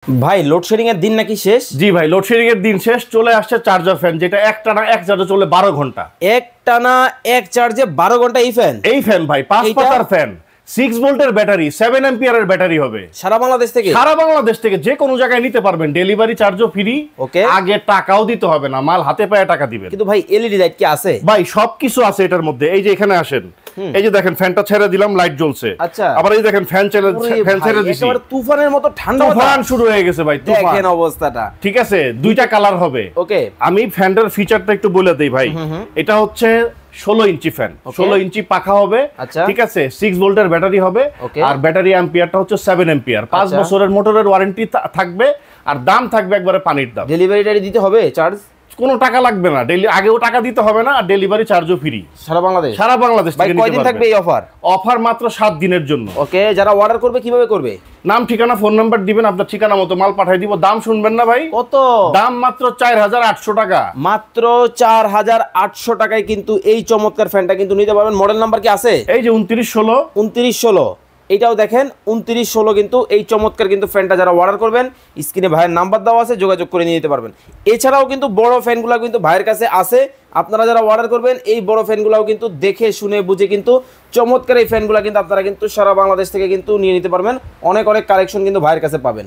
ভাই লোডশেডিং এর দিন নাকি শেষ? জি ভাই, লোডশেডিং এর দিন শেষ। চলে আসছে চার্জার ফ্যান, যেটা একটানা এক চার্জে চলে 12 ঘন্টা। একটানা এক চার্জে 12 ঘন্টা এই ফ্যান ভাই 5 পাতার ফ্যান, 6 ভোল্টের ব্যাটারি, 7 অ্যাম্পিয়ারের ব্যাটারি হবে। সারা বাংলাদেশ থেকে যে কোনো জায়গায় নিতে পারবেন। ডেলিভারি চার্জও ফ্রি। ওকে, আগে টাকাও দিতে হবে না, মাল হাতে পায়ে টাকা দিবেন। কিন্তু ভাই এলইডি লাইট কি আছে? ভাই সবকিছু আছে এটার মধ্যে। এই যে এখানে আসেন, এই যে দেখেন ফ্যানটা ছেড়ে দিলাম, লাইট জ্বলছে। আচ্ছা, আবার এই দেখেন ফ্যান ছেড়ে দিছি, একেবারে তুফানের মতো ঠান্ডা তুফান শুরু হয়ে গেছে ভাই। দেখেন অবস্থাটা। ঠিক আছে, দুইটা কালার হবে। ওকে, আমি ফ্যানটার ফিচারটা একটু বলে দেই ভাই। এটা হচ্ছে 16 ইঞ্চি ফ্যান, 16 ইঞ্চি পাখা হবে। ঠিক আছে, 6 ভোল্টের ব্যাটারি হবে। আর ব্যাটারি অ্যাম্পিয়ারটা হচ্ছে 7 অ্যাম্পিয়ার। 5 বছরের মোটরের ওয়ারেন্টি থাকবে। আর দাম থাকবে একবারে পানির দাম। ডেলিভারিটা দিতে হবে চার্জ? কোনো টাকা লাগবে না, আগেও টাকা দিতে হবে না, আর ডেলিভারি চার্জও ফ্রি। সারা বাংলাদেশ থেকে নিতে কয়দিন থাকবে এই অফার? অফার মাত্র 7 দিনের জন্য। ওকে, যারা অর্ডার করবে কিভাবে করবে? নাম, ঠিকানা, ফোন নাম্বার দিবেন, আপনার ঠিকানা মতো মাল পাঠিয়ে দিব। দাম শুনবেন না ভাই, কত দাম? মাত্র 4800 টাকা। মাত্র 4800 টাকায় কিন্তু এই চমৎকার ফ্যানটা কিন্তু নিতে পারবেন। মডেল নাম্বার কি আছে? এই যে 2916। এটাও দেখেন 2916 কিন্তু এই চমৎকার কিন্তু ফ্যানটা যারা অর্ডার করবেন, স্ক্রিনে ভাইয়ের নাম্বার দেওয়া আছে, যোগাযোগ করে নিয়ে যেতে পারবেন। এছাড়াও কিন্তু বড় ফ্যানগুলো কিন্তু ভাইয়ের কাছে আছে। আপনারা যারা অর্ডার করবেন এই বড় ফ্যানগুলোও কিন্তু দেখে শুনে বুঝে কিন্তু চমৎকার এই ফ্যানগুলো কিন্তু আপনারা কিন্তু সারা বাংলাদেশ থেকে কিন্তু নিয়ে নিতে পারবেন। অনেক কালেকশন কিন্তু ভাইয়ের কাছে পাবেন।